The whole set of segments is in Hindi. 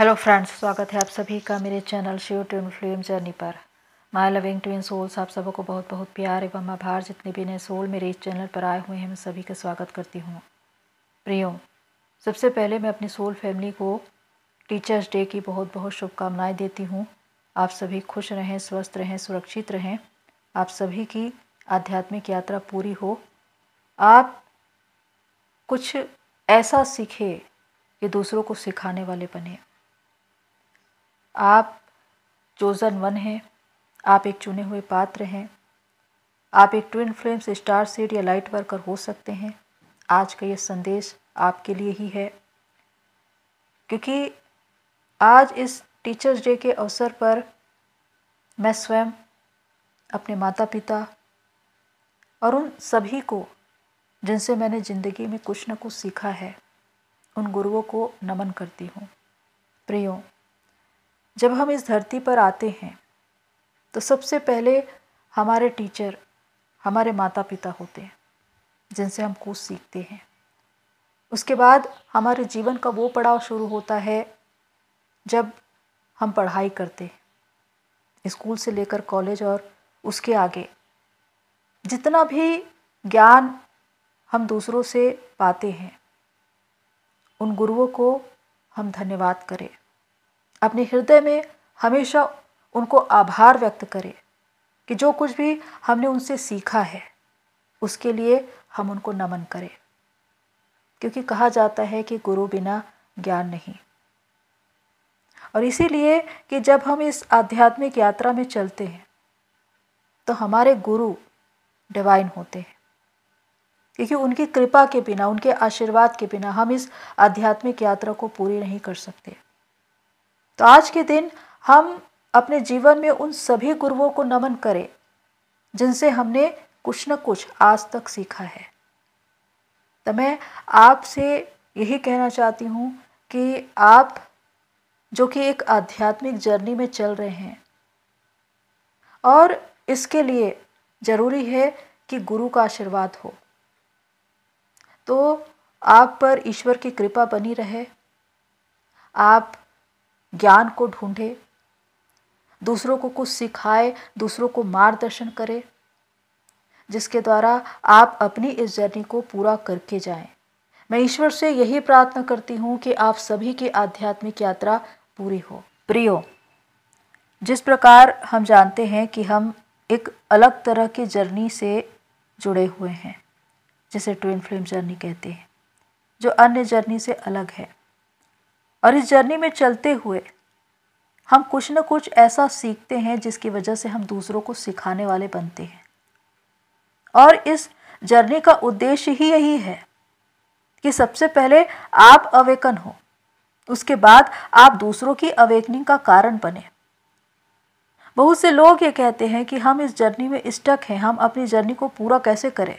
हेलो फ्रेंड्स, स्वागत है आप सभी का मेरे channel Shiv twin flame journey पर। माय लविंग ट्विन सोल्स, आप सबको बहुत बहुत प्यार एवं आभार। जितने भी नए सोल मेरे इस चैनल पर आए हुए हैं, मैं सभी का स्वागत करती हूँ। प्रियो, सबसे पहले मैं अपनी सोल फैमिली को टीचर्स डे की बहुत बहुत शुभकामनाएं देती हूँ। आप सभी खुश रहें, स्वस्थ रहें, सुरक्षित रहें। आप सभी की आध्यात्मिक यात्रा पूरी हो। आप कुछ ऐसा सीखे कि दूसरों को सिखाने वाले बने। आप चोज़न वन हैं, आप एक चुने हुए पात्र हैं। आप एक ट्विन फ्लेम्स, स्टार सीड या लाइट वर्कर हो सकते हैं। आज का ये संदेश आपके लिए ही है, क्योंकि आज इस टीचर्स डे के अवसर पर मैं स्वयं अपने माता पिता और उन सभी को जिनसे मैंने ज़िंदगी में कुछ न कुछ सीखा है, उन गुरुओं को नमन करती हूँ। प्रियो, जब हम इस धरती पर आते हैं तो सबसे पहले हमारे टीचर हमारे माता पिता होते हैं, जिनसे हम कुछ सीखते हैं। उसके बाद हमारे जीवन का वो पड़ाव शुरू होता है जब हम पढ़ाई करते हैं, स्कूल से लेकर कॉलेज और उसके आगे। जितना भी ज्ञान हम दूसरों से पाते हैं, उन गुरुओं को हम धन्यवाद करें। अपने हृदय में हमेशा उनको आभार व्यक्त करें कि जो कुछ भी हमने उनसे सीखा है, उसके लिए हम उनको नमन करें। क्योंकि कहा जाता है कि गुरु बिना ज्ञान नहीं। और इसीलिए कि जब हम इस आध्यात्मिक यात्रा में चलते हैं तो हमारे गुरु डिवाइन होते हैं, क्योंकि उनकी कृपा के बिना, उनके आशीर्वाद के बिना हम इस आध्यात्मिक यात्रा को पूरी नहीं कर सकते। तो आज के दिन हम अपने जीवन में उन सभी गुरुओं को नमन करें जिनसे हमने कुछ न कुछ आज तक सीखा है। तो मैं आपसे यही कहना चाहती हूँ कि आप जो कि एक आध्यात्मिक जर्नी में चल रहे हैं, और इसके लिए ज़रूरी है कि गुरु का आशीर्वाद हो, तो आप पर ईश्वर की कृपा बनी रहे। आप ज्ञान को ढूंढे, दूसरों को कुछ सिखाए, दूसरों को मार्गदर्शन करें, जिसके द्वारा आप अपनी इस जर्नी को पूरा करके जाएं। मैं ईश्वर से यही प्रार्थना करती हूँ कि आप सभी की आध्यात्मिक यात्रा पूरी हो। प्रियो, जिस प्रकार हम जानते हैं कि हम एक अलग तरह की जर्नी से जुड़े हुए हैं, जिसे ट्विन फ्लेम जर्नी कहते हैं, जो अन्य जर्नी से अलग है। और इस जर्नी में चलते हुए हम कुछ न कुछ ऐसा सीखते हैं जिसकी वजह से हम दूसरों को सिखाने वाले बनते हैं। और इस जर्नी का उद्देश्य ही यही है कि सबसे पहले आप अवेकन हो, उसके बाद आप दूसरों की अवेकनिंग का कारण बने। बहुत से लोग ये कहते हैं कि हम इस जर्नी में स्टक हैं, हम अपनी जर्नी को पूरा कैसे करें।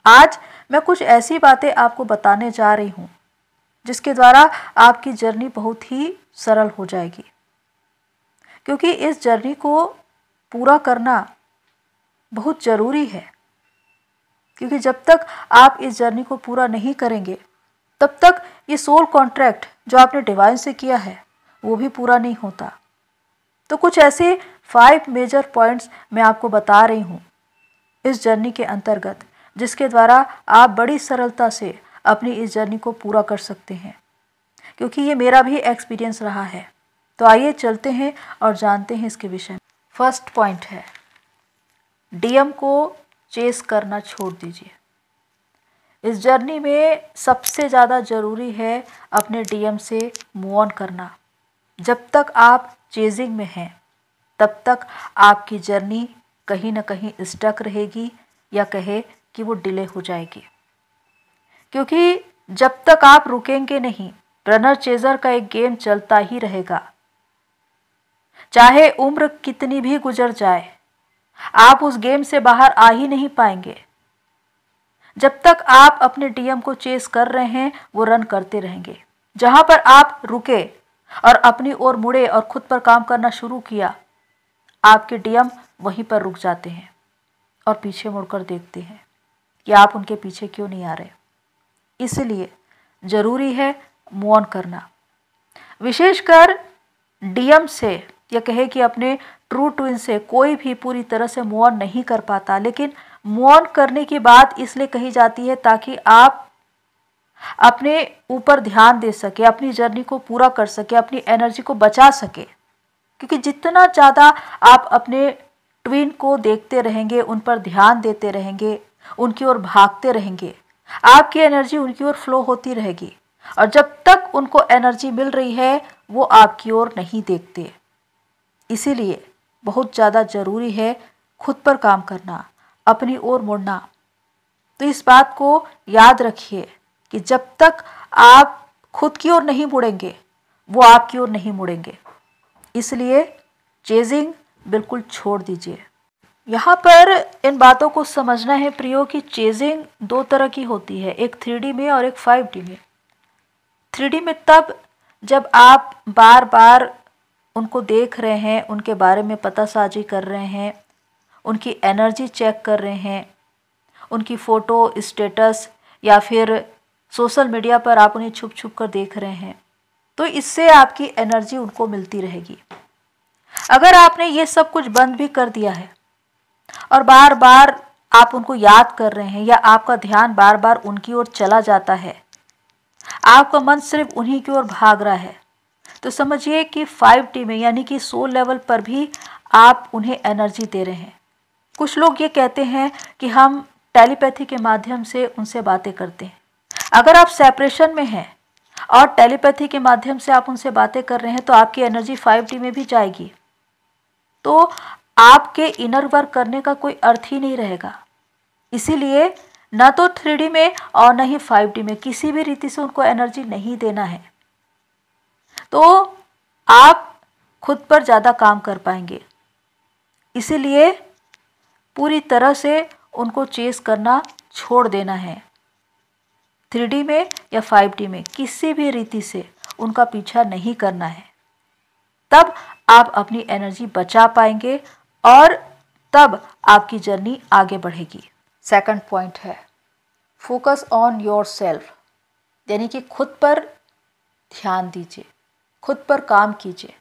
आज मैं कुछ ऐसी बातें आपको बताने जा रही हूँ जिसके द्वारा आपकी जर्नी बहुत ही सरल हो जाएगी। क्योंकि इस जर्नी को पूरा करना बहुत ज़रूरी है, क्योंकि जब तक आप इस जर्नी को पूरा नहीं करेंगे, तब तक ये सोल कॉन्ट्रैक्ट जो आपने डिवाइन से किया है वो भी पूरा नहीं होता। तो कुछ ऐसे 5 मेजर पॉइंट्स मैं आपको बता रही हूँ इस जर्नी के अंतर्गत, जिसके द्वारा आप बड़ी सरलता से अपनी इस जर्नी को पूरा कर सकते हैं, क्योंकि ये मेरा भी एक्सपीरियंस रहा है। तो आइए चलते हैं और जानते हैं इसके विषय में। फर्स्ट पॉइंट है, डीएम को चेस करना छोड़ दीजिए। इस जर्नी में सबसे ज़्यादा ज़रूरी है अपने डीएम से मूव ऑन करना। जब तक आप चेजिंग में हैं, तब तक आपकी जर्नी कहीं ना कहीं स्टक रहेगी, या कहे कि वो डिले हो जाएगी। क्योंकि जब तक आप रुकेंगे नहीं, रनर चेजर का एक गेम चलता ही रहेगा। चाहे उम्र कितनी भी गुजर जाए, आप उस गेम से बाहर आ ही नहीं पाएंगे। जब तक आप अपने डीएम को चेस कर रहे हैं, वो रन करते रहेंगे। जहां पर आप रुके और अपनी ओर मुड़े और खुद पर काम करना शुरू किया, आपके डीएम वहीं पर रुक जाते हैं और पीछे मुड़कर देखते हैं कि आप उनके पीछे क्यों नहीं आ रहे। इसलिए ज़रूरी है मूव ऑन करना। विशेषकर डीएम से या कहे कि अपने ट्रू ट्विन से कोई भी पूरी तरह से मूव ऑन नहीं कर पाता, लेकिन मूव ऑन करने की बात इसलिए कही जाती है ताकि आप अपने ऊपर ध्यान दे सके, अपनी जर्नी को पूरा कर सके, अपनी एनर्जी को बचा सके। क्योंकि जितना ज़्यादा आप अपने ट्विन को देखते रहेंगे, उन पर ध्यान देते रहेंगे, उनकी ओर भागते रहेंगे, आपकी एनर्जी उनकी ओर फ्लो होती रहेगी। और जब तक उनको एनर्जी मिल रही है वो आपकी ओर नहीं देखते। इसीलिए बहुत ज़्यादा ज़रूरी है खुद पर काम करना, अपनी ओर मुड़ना। तो इस बात को याद रखिए कि जब तक आप खुद की ओर नहीं मुड़ेंगे वो आपकी ओर नहीं मुड़ेंगे। इसलिए चेजिंग बिल्कुल छोड़ दीजिए। यहाँ पर इन बातों को समझना है प्रियो कि चेजिंग दो तरह की होती है, एक 3D में और एक 5D में। 3D में तब जब आप बार बार उनको देख रहे हैं, उनके बारे में पतासाजी कर रहे हैं, उनकी एनर्जी चेक कर रहे हैं, उनकी फ़ोटो, स्टेटस या फिर सोशल मीडिया पर आप उन्हें छुप छुप कर देख रहे हैं, तो इससे आपकी एनर्जी उनको मिलती रहेगी। अगर आपने ये सब कुछ बंद भी कर दिया है और बार बार आप उनको याद कर रहे हैं या आपका ध्यान बार बार उनकी ओर चला जाता है, आपका मन सिर्फ उन्हीं की ओर भाग रहा है, तो समझिए कि 5D में यानी कि सोल लेवल पर भी आप उन्हें एनर्जी दे रहे हैं। कुछ लोग ये कहते हैं कि हम टेलीपैथी के माध्यम से उनसे बातें करते हैं। अगर आप सेपरेशन में हैं और टेलीपैथी के माध्यम से आप उनसे बातें कर रहे हैं तो आपकी एनर्जी 5D में भी जाएगी, तो आपके इनर वर्क करने का कोई अर्थ ही नहीं रहेगा। इसीलिए न तो 3D में और न ही 5D में किसी भी रीति से उनको एनर्जी नहीं देना है, तो आप खुद पर ज़्यादा काम कर पाएंगे। इसीलिए पूरी तरह से उनको चेस करना छोड़ देना है। 3D में या 5D में किसी भी रीति से उनका पीछा नहीं करना है, तब आप अपनी एनर्जी बचा पाएंगे और तब आपकी जर्नी आगे बढ़ेगी। सेकंड पॉइंट है फोकस ऑन योर सेल्फ, यानी कि खुद पर ध्यान दीजिए, खुद पर काम कीजिए।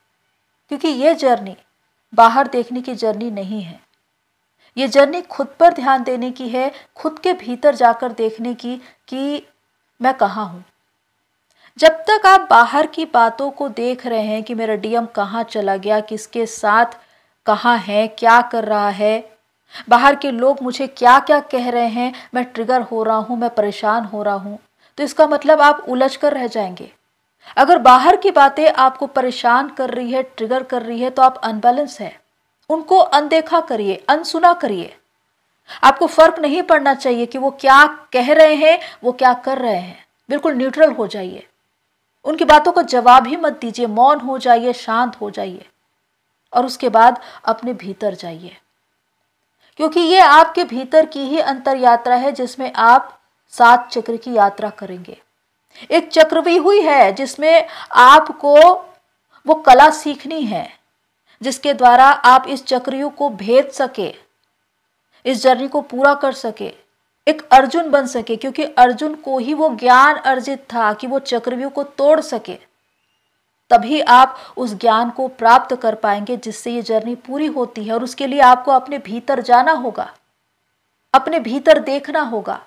क्योंकि ये जर्नी बाहर देखने की जर्नी नहीं है, ये जर्नी खुद पर ध्यान देने की है, खुद के भीतर जाकर देखने की कि मैं कहाँ हूँ। जब तक आप बाहर की बातों को देख रहे हैं कि मेरा डीएम कहाँ चला गया, किसके साथ कहाँ है, क्या कर रहा है, बाहर के लोग मुझे क्या क्या कह रहे हैं, मैं ट्रिगर हो रहा हूँ, मैं परेशान हो रहा हूँ, तो इसका मतलब आप उलझ कर रह जाएंगे। अगर बाहर की बातें आपको परेशान कर रही है, ट्रिगर कर रही है, तो आप अनबैलेंस है। उनको अनदेखा करिए, अनसुना करिए। आपको फर्क नहीं पड़ना चाहिए कि वो क्या कह रहे हैं, वो क्या कर रहे हैं। बिल्कुल न्यूट्रल हो जाइए, उनकी बातों का जवाब ही मत दीजिए, मौन हो जाइए, शांत हो जाइए और उसके बाद अपने भीतर जाइए। क्योंकि ये आपके भीतर की ही अंतर यात्रा है जिसमें आप 7 चक्र की यात्रा करेंगे। एक चक्रव्यूह हुई है जिसमें आपको वो कला सीखनी है जिसके द्वारा आप इस चक्रव्यूह को भेद सके, इस जर्नी को पूरा कर सके, एक अर्जुन बन सके। क्योंकि अर्जुन को ही वो ज्ञान अर्जित था कि वो चक्रव्यूह को तोड़ सके। तभी आप उस ज्ञान को प्राप्त कर पाएंगे जिससे ये जर्नी पूरी होती है। और उसके लिए आपको अपने भीतर जाना होगा, अपने भीतर देखना होगा।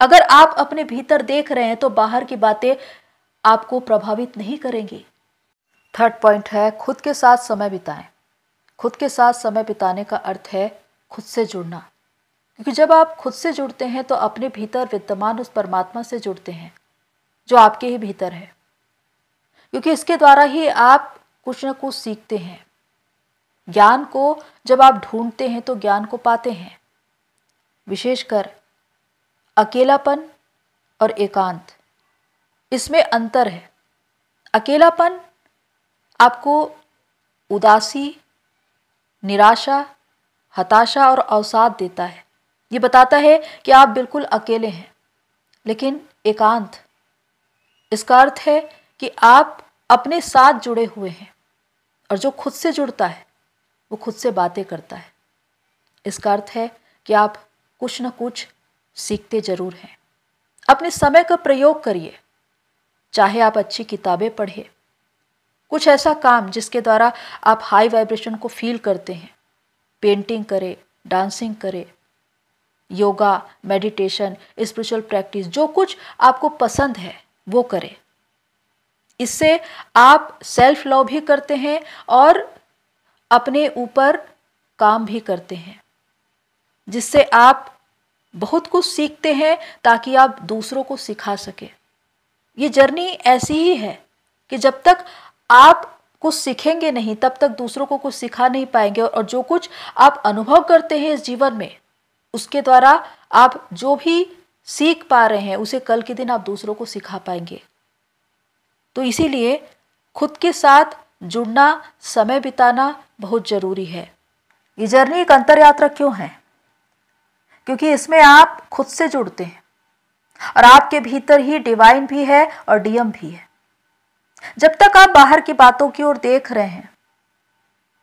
अगर आप अपने भीतर देख रहे हैं तो बाहर की बातें आपको प्रभावित नहीं करेंगी। थर्ड पॉइंट है खुद के साथ समय बिताएं। खुद के साथ समय बिताने का अर्थ है खुद से जुड़ना। क्योंकि जब आप खुद से जुड़ते हैं तो अपने भीतर विद्यमान उस परमात्मा से जुड़ते हैं जो आपके ही भीतर है। क्योंकि इसके द्वारा ही आप कुछ न कुछ सीखते हैं। ज्ञान को जब आप ढूंढते हैं तो ज्ञान को पाते हैं। विशेषकर अकेलापन और एकांत, इसमें अंतर है। अकेलापन आपको उदासी, निराशा, हताशा और अवसाद देता है। ये बताता है कि आप बिल्कुल अकेले हैं। लेकिन एकांत, इसका अर्थ है कि आप अपने साथ जुड़े हुए हैं। और जो खुद से जुड़ता है वो खुद से बातें करता है। इसका अर्थ है कि आप कुछ न कुछ सीखते जरूर हैं। अपने समय का प्रयोग करिए। चाहे आप अच्छी किताबें पढ़ें, कुछ ऐसा काम जिसके द्वारा आप हाई वाइब्रेशन को फील करते हैं। पेंटिंग करें, डांसिंग करें, योगा, मेडिटेशन, स्पिरिचुअल प्रैक्टिस, जो कुछ आपको पसंद है वो करें। इससे आप सेल्फ लव भी करते हैं और अपने ऊपर काम भी करते हैं, जिससे आप बहुत कुछ सीखते हैं ताकि आप दूसरों को सिखा सके। ये जर्नी ऐसी ही है कि जब तक आप कुछ सीखेंगे नहीं तब तक दूसरों को कुछ सिखा नहीं पाएंगे, और जो कुछ आप अनुभव करते हैं इस जीवन में उसके द्वारा आप जो भी सीख पा रहे हैं उसे कल के दिन आप दूसरों को सिखा पाएंगे। तो इसीलिए खुद के साथ जुड़ना, समय बिताना बहुत जरूरी है। ये जर्नी एक अंतर यात्रा क्यों है? क्योंकि इसमें आप खुद से जुड़ते हैं और आपके भीतर ही डिवाइन भी है और डीएम भी है। जब तक आप बाहर की बातों की ओर देख रहे हैं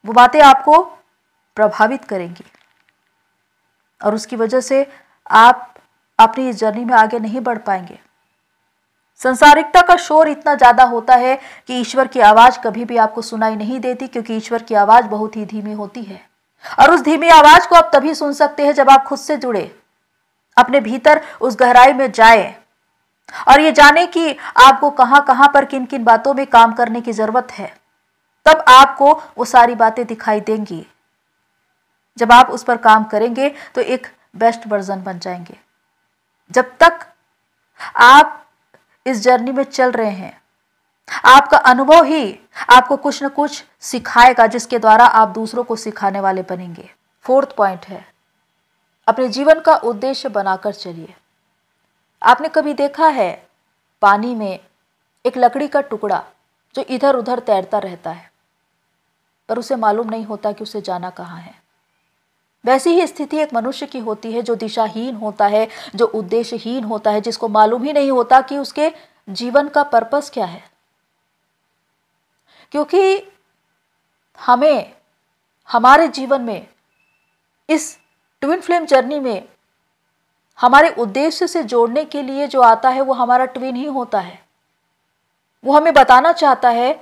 वो बातें आपको प्रभावित करेंगी और उसकी वजह से आप अपनी इस जर्नी में आगे नहीं बढ़ पाएंगे। संसारिकता का शोर इतना ज्यादा होता है कि ईश्वर की आवाज कभी भी आपको सुनाई नहीं देती, क्योंकि ईश्वर की आवाज बहुत ही धीमी होती है। और उस धीमी आवाज को आप तभी सुन सकते हैं जब आप खुद से जुड़े, अपने भीतर उस गहराई में जाए और ये जाने कि आपको कहां कहां पर किन किन बातों में काम करने की जरूरत है। तब आपको वो सारी बातें दिखाई देंगी। जब आप उस पर काम करेंगे तो एक बेस्ट वर्जन बन जाएंगे। जब तक आप इस जर्नी में चल रहे हैं आपका अनुभव ही आपको कुछ न कुछ सिखाएगा, जिसके द्वारा आप दूसरों को सिखाने वाले बनेंगे। 4th पॉइंट है, अपने जीवन का उद्देश्य बनाकर चलिए। आपने कभी देखा है पानी में एक लकड़ी का टुकड़ा जो इधर उधर तैरता रहता है, पर उसे मालूम नहीं होता कि उसे जाना कहाँ है। वैसी ही स्थिति एक मनुष्य की होती है जो दिशाहीन होता है, जो उद्देश्यहीन होता है, जिसको मालूम ही नहीं होता कि उसके जीवन का पर्पस क्या है। क्योंकि हमें हमारे जीवन में इस ट्विन फ्लेम जर्नी में हमारे उद्देश्य से जोड़ने के लिए जो आता है वो हमारा ट्विन ही होता है। वो हमें बताना चाहता है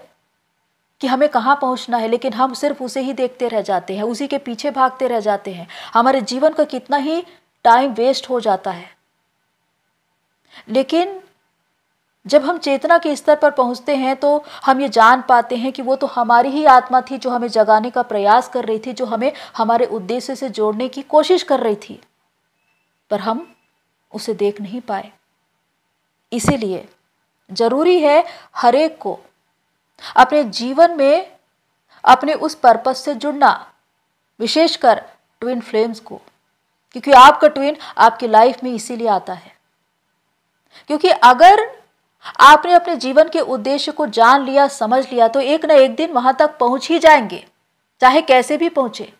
कि हमें कहाँ पहुंचना है, लेकिन हम सिर्फ उसे ही देखते रह जाते हैं, उसी के पीछे भागते रह जाते हैं। हमारे जीवन का कितना ही टाइम वेस्ट हो जाता है। लेकिन जब हम चेतना के स्तर पर पहुंचते हैं तो हम ये जान पाते हैं कि वो तो हमारी ही आत्मा थी जो हमें जगाने का प्रयास कर रही थी, जो हमें हमारे उद्देश्य से जोड़ने की कोशिश कर रही थी, पर हम उसे देख नहीं पाए। इसीलिए जरूरी है हर एक को अपने जीवन में अपने उस पर्पस से जुड़ना, विशेषकर ट्विन फ्लेम्स को, क्योंकि आपका ट्विन आपकी लाइफ में इसीलिए आता है। क्योंकि अगर आपने अपने जीवन के उद्देश्य को जान लिया, समझ लिया, तो एक ना एक दिन वहां तक पहुंच ही जाएंगे, चाहे कैसे भी पहुंचे।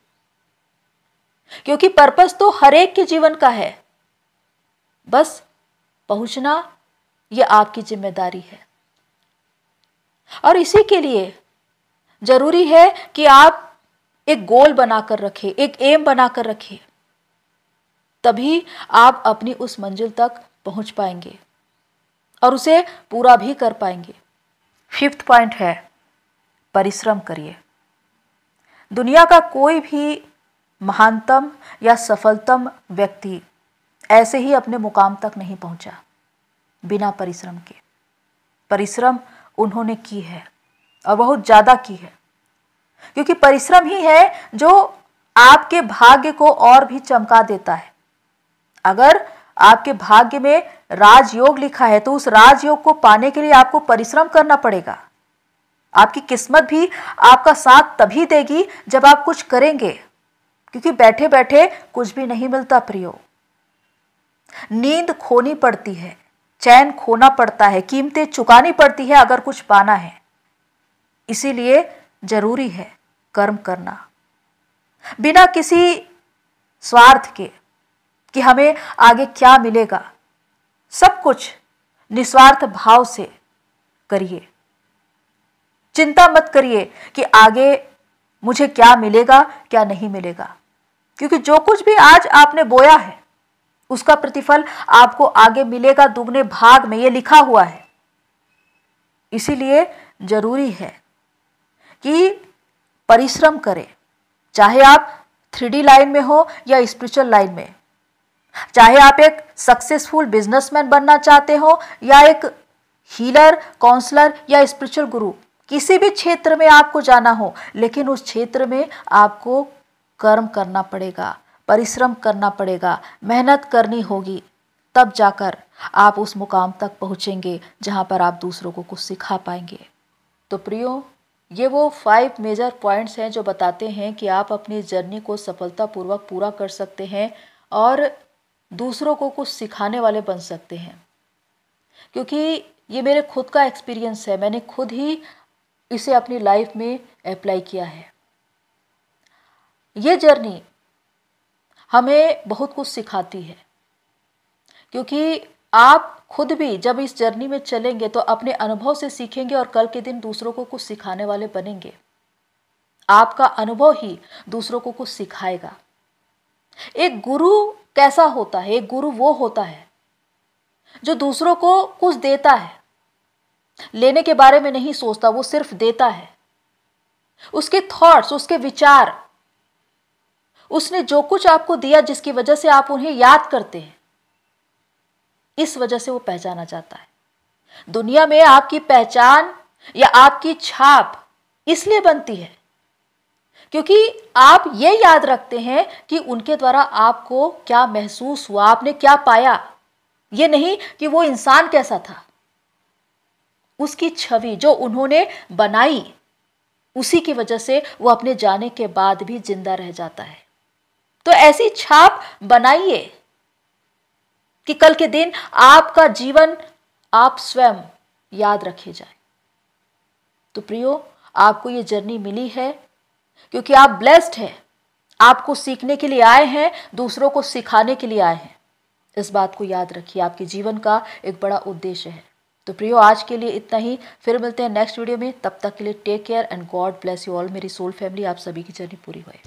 क्योंकि पर्पस तो हर एक के जीवन का है, बस पहुंचना यह आपकी जिम्मेदारी है। और इसी के लिए जरूरी है कि आप एक गोल बनाकर रखें, एक एम बनाकर रखें, तभी आप अपनी उस मंजिल तक पहुंच पाएंगे और उसे पूरा भी कर पाएंगे। 5th पॉइंट है, परिश्रम करिए। दुनिया का कोई भी महानतम या सफलतम व्यक्ति ऐसे ही अपने मुकाम तक नहीं पहुंचा बिना परिश्रम के। परिश्रम उन्होंने की है और बहुत ज्यादा की है, क्योंकि परिश्रम ही है जो आपके भाग्य को और भी चमका देता है। अगर आपके भाग्य में राजयोग लिखा है तो उस राजयोग को पाने के लिए आपको परिश्रम करना पड़ेगा। आपकी किस्मत भी आपका साथ तभी देगी जब आप कुछ करेंगे, क्योंकि बैठे बैठे कुछ भी नहीं मिलता प्रियो। नींद खोनी पड़ती है, चैन खोना पड़ता है, कीमतें चुकानी पड़ती है अगर कुछ पाना है। इसीलिए जरूरी है कर्म करना, बिना किसी स्वार्थ के कि हमें आगे क्या मिलेगा। सब कुछ निस्वार्थ भाव से करिए। चिंता मत करिए कि आगे मुझे क्या मिलेगा, क्या नहीं मिलेगा, क्योंकि जो कुछ भी आज आपने बोया है उसका प्रतिफल आपको आगे मिलेगा दुगने भाग में, ये लिखा हुआ है। इसीलिए जरूरी है कि परिश्रम करें, चाहे आप 3D लाइन में हो या स्पिरिचुअल लाइन में, चाहे आप एक सक्सेसफुल बिजनेसमैन बनना चाहते हो या एक हीलर, काउंसलर या स्पिरिचुअल गुरु, किसी भी क्षेत्र में आपको जाना हो, लेकिन उस क्षेत्र में आपको कर्म करना पड़ेगा, परिश्रम करना पड़ेगा, मेहनत करनी होगी, तब जाकर आप उस मुकाम तक पहुंचेंगे जहां पर आप दूसरों को कुछ सिखा पाएंगे। तो प्रियो, ये वो 5 मेजर पॉइंट्स हैं जो बताते हैं कि आप अपनी जर्नी को सफलतापूर्वक पूरा कर सकते हैं और दूसरों को कुछ सिखाने वाले बन सकते हैं। क्योंकि ये मेरे खुद का एक्सपीरियंस है, मैंने खुद ही इसे अपनी लाइफ में अप्लाई किया है। ये जर्नी हमें बहुत कुछ सिखाती है, क्योंकि आप खुद भी जब इस जर्नी में चलेंगे तो अपने अनुभव से सीखेंगे और कल के दिन दूसरों को कुछ सिखाने वाले बनेंगे। आपका अनुभव ही दूसरों को कुछ सिखाएगा। एक गुरु कैसा होता है? एक गुरु वो होता है जो दूसरों को कुछ देता है, लेने के बारे में नहीं सोचता, वो सिर्फ देता है। उसके थॉट्स, उसके विचार, उसने जो कुछ आपको दिया जिसकी वजह से आप उन्हें याद करते हैं, इस वजह से वो पहचाना जाता है। दुनिया में आपकी पहचान या आपकी छाप इसलिए बनती है क्योंकि आप ये याद रखते हैं कि उनके द्वारा आपको क्या महसूस हुआ, आपने क्या पाया। ये नहीं कि वो इंसान कैसा था, उसकी छवि जो उन्होंने बनाई, उसी की वजह से वो अपने जाने के बाद भी जिंदा रह जाता है। तो ऐसी छाप बनाइए कि कल के दिन आपका जीवन आप स्वयं याद रखे जाए। तो प्रियो, आपको ये जर्नी मिली है क्योंकि आप ब्लेस्ड हैं, आपको सीखने के लिए आए हैं, दूसरों को सिखाने के लिए आए हैं। इस बात को याद रखिए, आपके जीवन का एक बड़ा उद्देश्य है। तो प्रियो, आज के लिए इतना ही, फिर मिलते हैं नेक्स्ट वीडियो में। तब तक के लिए take care and God bless you all. मेरी सोल फैमिली, आप सभी की जर्नी पूरी हुई।